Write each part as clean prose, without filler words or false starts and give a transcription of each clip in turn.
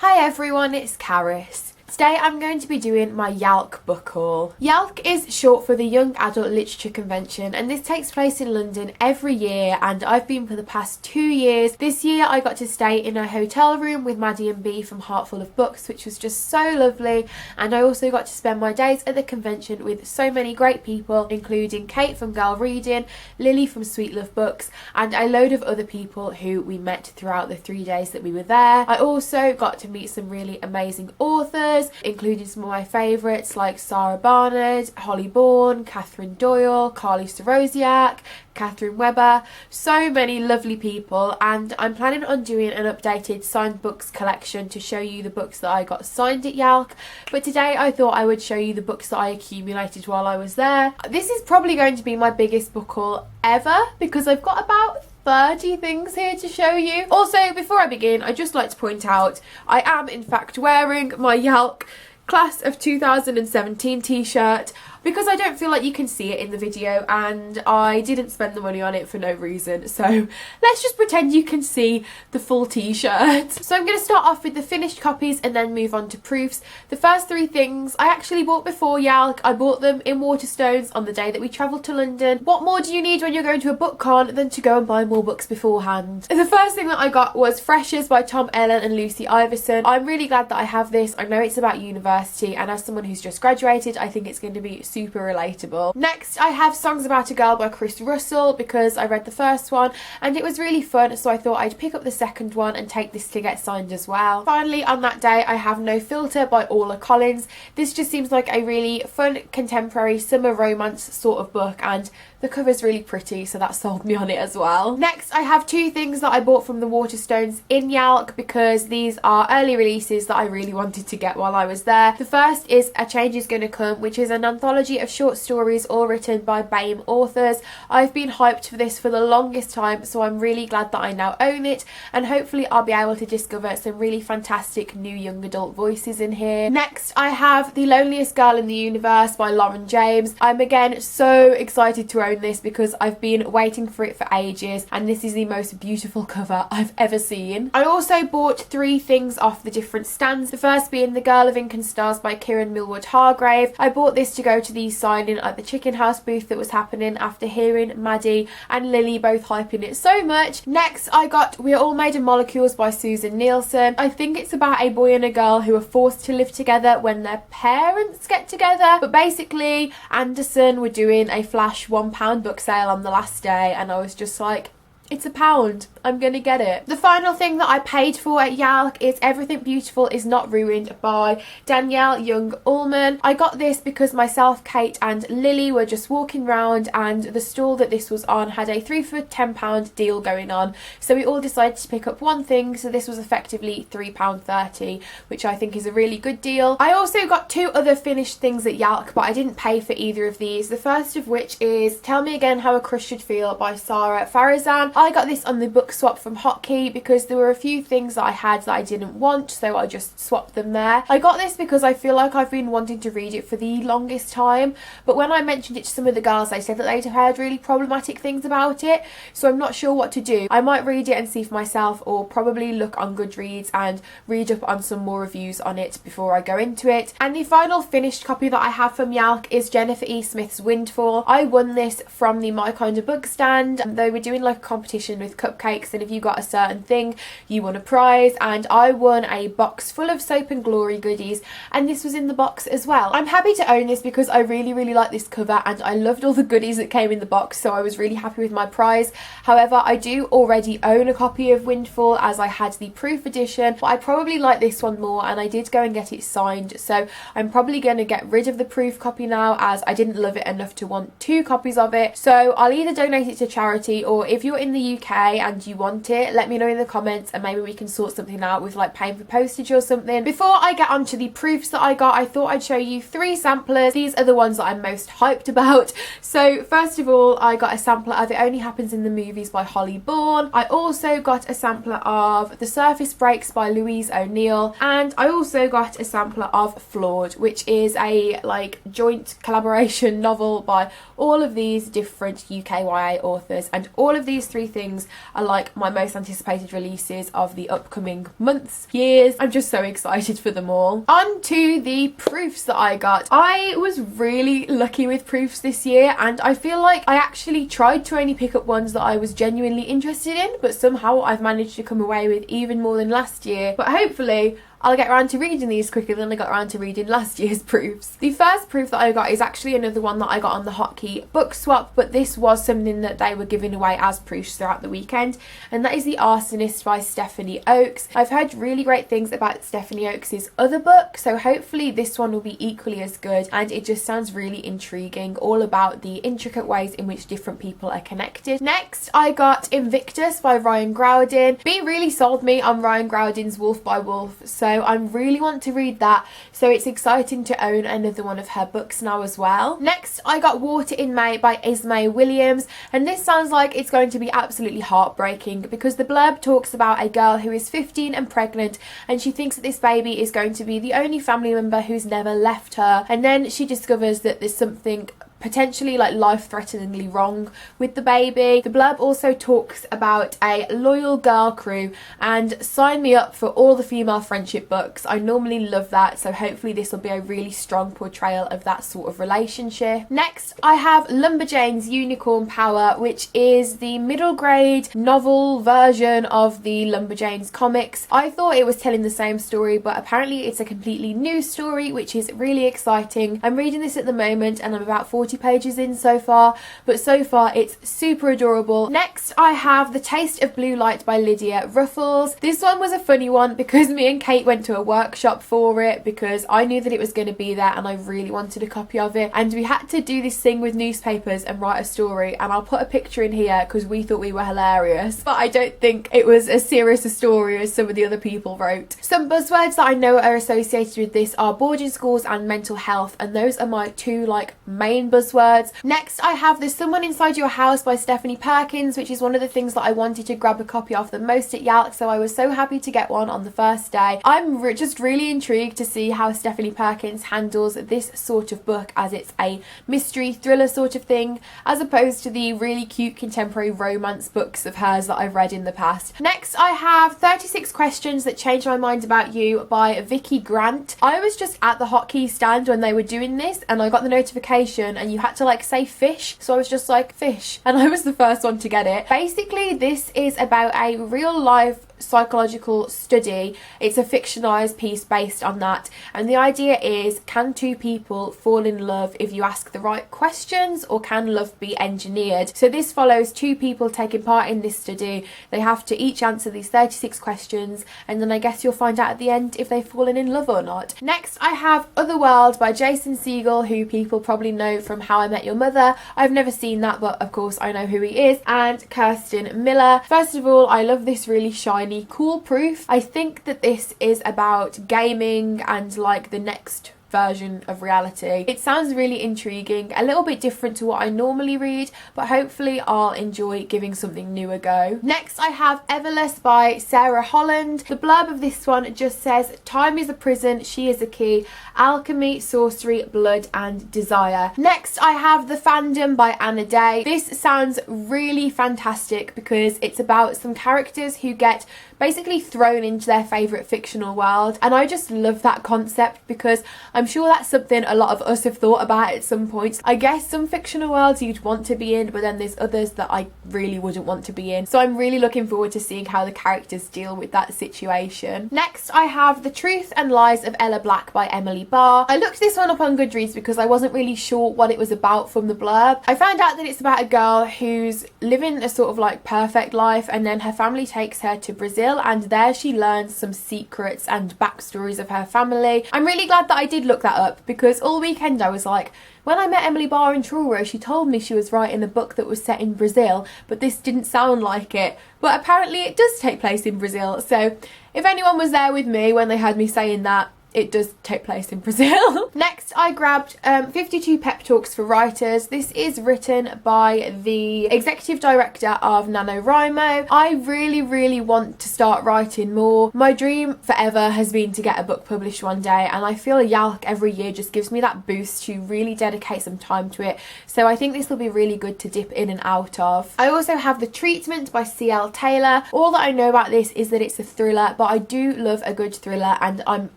Hi everyone, it's Caris. Today I'm going to be doing my Yalc book haul. Yalc is short for the Young Adult Literature Convention, and this takes place in London every year, and I've been for the past 2 years. This year I got to stay in a hotel room with Maddie and B from Heart Full of Books, which was just so lovely, and I also got to spend my days at the convention with so many great people, including Kate from Girl Reading, Lily from Sweet Love Books, and a load of other people who we met throughout the 3 days that we were there. I also got to meet some really amazing authors, including some of my favourites like Sarah Barnard, Holly Bourne, Catherine Doyle, Carly Sorosiak, Catherine Webber, so many lovely people, and I'm planning on doing an updated signed books collection to show you the books that I got signed at Yalc, but today I thought I would show you the books that I accumulated while I was there. This is probably going to be my biggest book haul ever because I've got about 30 things here to show you. Also, before I begin, I'd just like to point out I am in fact wearing my Yalc Class of 2017 t-shirt because I don't feel like you can see it in the video, and I didn't spend the money on it for no reason, so let's just pretend you can see the full t-shirt. So I'm going to start off with the finished copies and then move on to proofs. The first 3 things I actually bought before Yalc. I bought them in Waterstones on the day that we travelled to London. What more do you need when you're going to a book con than to go and buy more books beforehand? The first thing that I got was Freshers by Tom Ellen and Lucy Iverson. I'm really glad that I have this. I know it's about university, and as someone who's just graduated, I think it's going to be super relatable. Next, I have Songs About a Girl by Chris Russell because I read the first one and it was really fun, so I thought I'd pick up the second one and take this to get signed as well. Finally, on that day, I have No Filter by Orla Collins. This just seems like a really fun contemporary summer romance sort of book, and the cover's really pretty, so that sold me on it as well. Next, I have 2 things that I bought from the Waterstones in Yalc because these are early releases that I really wanted to get while I was there. The first is A Change Is Gonna Come, which is an anthology of short stories all written by BAME authors. I've been hyped for this for the longest time, so I'm really glad that I now own it, and hopefully I'll be able to discover some really fantastic new young adult voices in here. Next, I have The Loneliest Girl in the Universe by Lauren James. I'm again so excited to own this because I've been waiting for it for ages, and this is the most beautiful cover I've ever seen. I also bought 3 things off the different stands, the first being The Girl of Ink and Stars by Kieran Millwood Hargrave. I bought this to go to the signing at the Chicken House booth that was happening after hearing Maddie and Lily both hyping it so much. Next, I got We're All Made of Molecules by Susan Nielsen. I think it's about a boy and a girl who are forced to live together when their parents get together, but basically Anderson were doing a flash £1 book sale on the last day, and I was just like, it's £1, I'm gonna get it. The final thing that I paid for at Yalc is Everything Beautiful Is Not Ruined by Danielle Young Ullman. I got this because myself, Kate and Lily were just walking around, and the stall that this was on had a 3 for £10 deal going on, so we all decided to pick up one thing, so this was effectively £3.30, which I think is a really good deal. I also got 2 other finished things at Yalc, but I didn't pay for either of these. The first of which is Tell Me Again How a Crush Should Feel by Sarah Farizan. I got this on the book swap from Hotkey because there were a few things that I had that I didn't want, so I just swapped them there. I got this because I feel like I've been wanting to read it for the longest time, but when I mentioned it to some of the girls, they said that they'd heard really problematic things about it, so I'm not sure what to do. I might read it and see for myself, or probably look on Goodreads and read up on some more reviews on it before I go into it. And the final finished copy that I have from Yalc is Jennifer E. Smith's Windfall. I won this from the My Kind of Book stand. They were doing like a competition with cupcakes, and if you got a certain thing you won a prize, and I won a box full of Soap and Glory goodies, and this was in the box as well. I'm happy to own this because I really like this cover, and I loved all the goodies that came in the box, so I was really happy with my prize. However, I do already own a copy of Windfall as I had the proof edition, but I probably like this one more, and I did go and get it signed, so I'm probably going to get rid of the proof copy now as I didn't love it enough to want 2 copies of it. So I'll either donate it to charity, or if you're in the UK and you want it, let me know in the comments and maybe we can sort something out with like paying for postage or something. Before I get on to the proofs that I got, I thought I'd show you 3 samplers. These are the ones that I'm most hyped about. So first of all, I got a sampler of It Only Happens in the Movies by Holly Bourne. I also got a sampler of The Surface Breaks by Louise O'Neill, and I also got a sampler of Flawed, which is a like joint collaboration novel by all of these different UK YA authors, and all of these 3 three things are like my most anticipated releases of the upcoming months, years. I'm just so excited for them all. On to the proofs that I got. I was really lucky with proofs this year, and I feel like I actually tried to only pick up ones that I was genuinely interested in, but somehow I've managed to come away with even more than last year. But hopefully I'll get around to reading these quicker than I got around to reading last year's proofs. The first proof that I got is actually another one that I got on the Hotkey book swap, but this was something that they were giving away as proofs throughout the weekend, and that is The Arsonist by Stephanie Oakes. I've heard really great things about Stephanie Oakes' other book, so hopefully this one will be equally as good, and it just sounds really intriguing, all about the intricate ways in which different people are connected. Next, I got Invictus by Ryan Growden. Bea really sold me on Ryan Growden's Wolf by Wolf, so I really want to read that, so it's exciting to own another one of her books now as well. Next, I got Water in May by Ismay Williams, and this sounds like it's going to be absolutely heartbreaking because the blurb talks about a girl who is 15 and pregnant, and she thinks that this baby is going to be the only family member who's never left her, and then she discovers that there's something potentially like life-threateningly wrong with the baby. The blurb also talks about a loyal girl crew, and sign me up for all the female friendship books. I normally love that, so hopefully this will be a really strong portrayal of that sort of relationship. Next, I have Lumberjane's Unicorn Power, which is the middle grade novel version of the Lumberjanes comics. I thought it was telling the same story, but apparently it's a completely new story, which is really exciting. I'm reading this at the moment and I'm about 40 pages in so far, but so far it's super adorable. Next, I have The Taste of Blue Light by Lydia Ruffles. This one was a funny one because me and Kate went to a workshop for it because I knew that it was going to be there and I really wanted a copy of it, and we had to do this thing with newspapers and write a story, and I'll put a picture in here because we thought we were hilarious, but I don't think it was as serious a story as some of the other people wrote. Some buzzwords that I know are associated with this are boarding schools and mental health, and those are my two like main buzzwords. Next, I have There's Someone Inside Your House by Stephanie Perkins, which is one of the things that I wanted to grab a copy of the most at Yalc, so I was so happy to get one on the first day. I'm just really intrigued to see how Stephanie Perkins handles this sort of book, as it's a mystery thriller sort of thing, as opposed to the really cute contemporary romance books of hers that I've read in the past. Next, I have 36 Questions That Changed My Mind About You by Vicky Grant. I was just at the Hotkey stand when they were doing this, and I got the notification and you had to like say fish, so I was just like fish, and I was the first one to get it. Basically, this is about a real life psychological study. It's a fictionalized piece based on that, and the idea is, can two people fall in love if you ask the right questions, or can love be engineered? So this follows two people taking part in this study. They have to each answer these 36 questions, and then I guess you'll find out at the end if they've fallen in love or not. Next, I have Otherworld by Jason Segel, who people probably know from How I Met Your Mother. I've never seen that, but of course I know who he is, and Kirsten Miller. First of all, I love this really shiny, cool proof. I think that this is about gaming and like the next version of reality. It sounds really intriguing, a little bit different to what I normally read, but hopefully I'll enjoy giving something new a go. Next, I have Everless by Sarah Holland. The blurb of this one just says, time is a prison, she is a key, alchemy, sorcery, blood and desire. Next, I have The Fandom by Anna Day. This sounds really fantastic because it's about some characters who get basically thrown into their favourite fictional world, and I just love that concept because I'm sure that's something a lot of us have thought about at some point. I guess some fictional worlds you'd want to be in, but then there's others that I really wouldn't want to be in, so I'm really looking forward to seeing how the characters deal with that situation. Next, I have The Truth and Lies of Ella Black by Emily Barr. I looked this one up on Goodreads because I wasn't really sure what it was about from the blurb. I found out that it's about a girl who's living a sort of like perfect life, and then her family takes her to Brazil, and there she learns some secrets and backstories of her family. I'm really glad that I did look that up because all weekend I was like, when I met Emily Barr in Truro, she told me she was writing a book that was set in Brazil, but this didn't sound like it. But apparently it does take place in Brazil, so if anyone was there with me when they heard me saying that, it does take place in Brazil. Next, I grabbed 52 Pep Talks for Writers. This is written by the executive director of NaNoWriMo. I really want to start writing more. My dream forever has been to get a book published one day, and I feel Yalc every year just gives me that boost to really dedicate some time to it. So I think this will be really good to dip in and out of. I also have The Treatment by C.L. Taylor. All that I know about this is that it's a thriller, but I do love a good thriller and I'm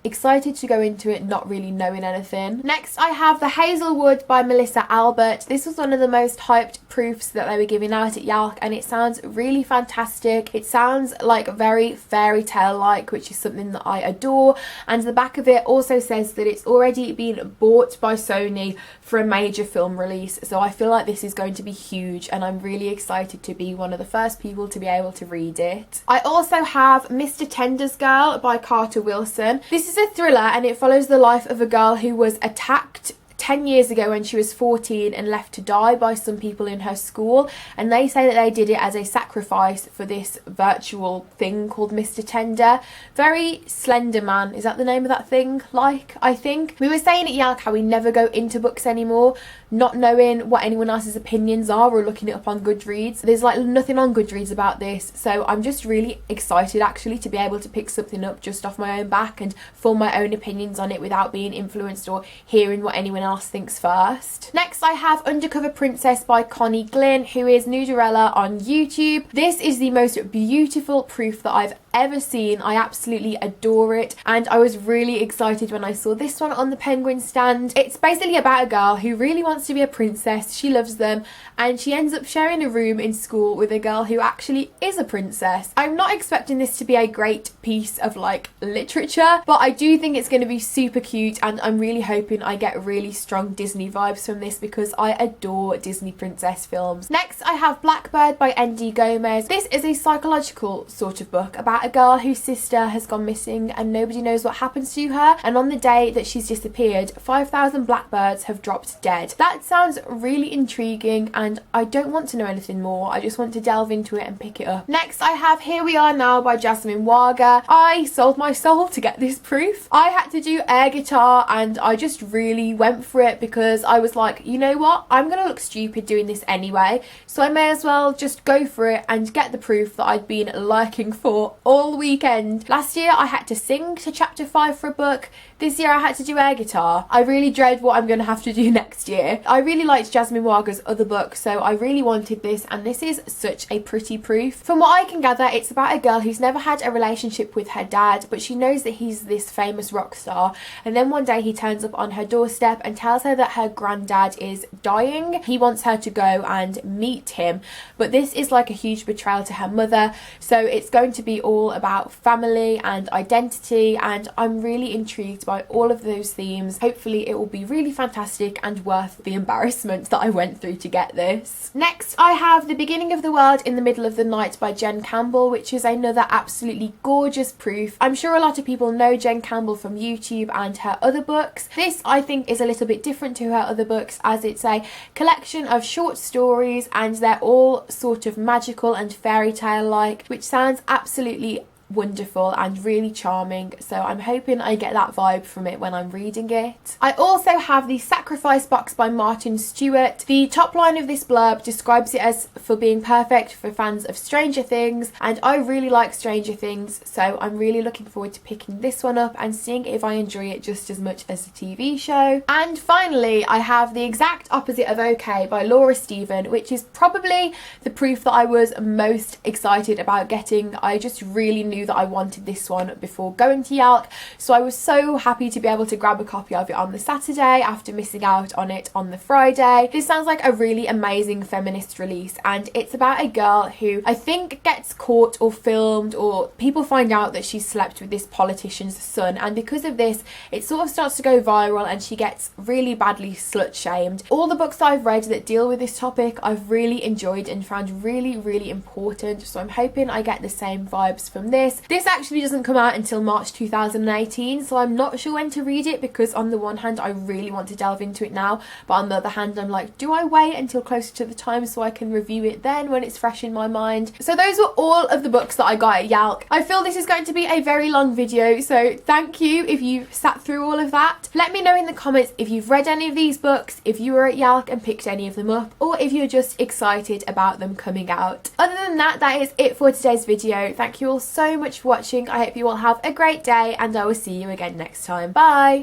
excited to go into it not really knowing anything. Next, I have The Hazelwood by Melissa Albert. This was one of the most hyped proofs that they were giving out at Yalc, and it sounds really fantastic. It sounds like very fairy tale like, which is something that I adore, and the back of it also says that it's already been bought by Sony for a major film release. So I feel like this is going to be huge and I'm really excited to be one of the first people to be able to read it. I also have Mr. Tender's Girl by Carter Wilson. This is a thriller and it follows the life of a girl who was attacked 10 years ago when she was 14 and left to die by some people in her school, and they say that they did it as a sacrifice for this virtual thing called Mr. Tender. Very Slender Man, is that the name of that thing? I think. We were saying at Yalc how we never go into books anymore, not knowing what anyone else's opinions are or looking it up on Goodreads. There's like nothing on Goodreads about this, so I'm just really excited actually to be able to pick something up just off my own back and form my own opinions on it without being influenced or hearing what anyone else thinks first. Next, I have Undercover Princess by Connie Glynn, who is Nudorella on YouTube. This is the most beautiful proof that I've ever seen. I absolutely adore it, and I was really excited when I saw this one on the Penguin stand. It's basically about a girl who really wants to be a princess. She loves them, and she ends up sharing a room in school with a girl who actually is a princess. I'm not expecting this to be a great piece of like literature, but I do think it's going to be super cute, and I'm really hoping I get really strong Disney vibes from this because I adore Disney princess films. Next, I have Blackbird by N.D. Gomez. This is a psychological sort of book about a girl whose sister has gone missing and nobody knows what happens to her, and on the day that she's disappeared, 5,000 blackbirds have dropped dead. That sounds really intriguing and I don't want to know anything more. I just want to delve into it and pick it up. Next, I have Here We Are Now by Jasmine Waga. I sold my soul to get this proof. I had to do air guitar and I just really went for it because I was like, you know what, I'm gonna look stupid doing this anyway, so I may as well just go for it and get the proof that I'd been lurking for all weekend. Last year I had to sing to chapter 5 for a book. This year I had to do air guitar. I really dread what I'm going to have to do next year. I really liked Jasmine Waga's other book, so I really wanted this, and this is such a pretty proof. From what I can gather, it's about a girl who's never had a relationship with her dad, but she knows that he's this famous rock star, and then one day he turns up on her doorstep and tells her that her granddad is dying. He wants her to go and meet him, but this is like a huge betrayal to her mother, so it's going to be all about family and identity, and I'm really intrigued by all of those themes. Hopefully it will be really fantastic and worth the embarrassment that I went through to get this. Next, I have The Beginning of the World in the Middle of the Night by Jen Campbell, which is another absolutely gorgeous proof. I'm sure a lot of people know Jen Campbell from YouTube and her other books. This, I think, is a little bit different to her other books, as it's a collection of short stories and they're all sort of magical and fairy tale like, which sounds absolutely wonderful and really charming, so I'm hoping I get that vibe from it when I'm reading it. I also have The Sacrifice Box by Martin Stewart. The top line of this blurb describes it as for being perfect for fans of Stranger Things, and I really like Stranger Things, so I'm really looking forward to picking this one up and seeing if I enjoy it just as much as the TV show. And finally, I have The Exact Opposite of OK by Laura Stephen, which is probably the proof that I was most excited about getting. I just really knew that I wanted this one before going to Yalc, so I was so happy to be able to grab a copy of it on the Saturday after missing out on it on the Friday. This sounds like a really amazing feminist release, and it's about a girl who I think gets caught or filmed, or people find out that she slept with this politician's son, and because of this it sort of starts to go viral and she gets really badly slut shamed. All the books that I've read that deal with this topic I've really enjoyed and found really important, so I'm hoping I get the same vibes from this. this. This actually doesn't come out until March 2018, so I'm not sure when to read it, because on the one hand I really want to delve into it now, but on the other hand I'm like, do I wait until closer to the time so I can review it then when it's fresh in my mind? So those were all of the books that I got at Yalc. I feel this is going to be a very long video, so thank you if you've sat through all of that. Let me know in the comments if you've read any of these books, if you were at Yalc and picked any of them up, or if you're just excited about them coming out. Other than that, that is it for today's video. Thank you all so much for watching. I hope you all have a great day, and I will see you again next time. Bye!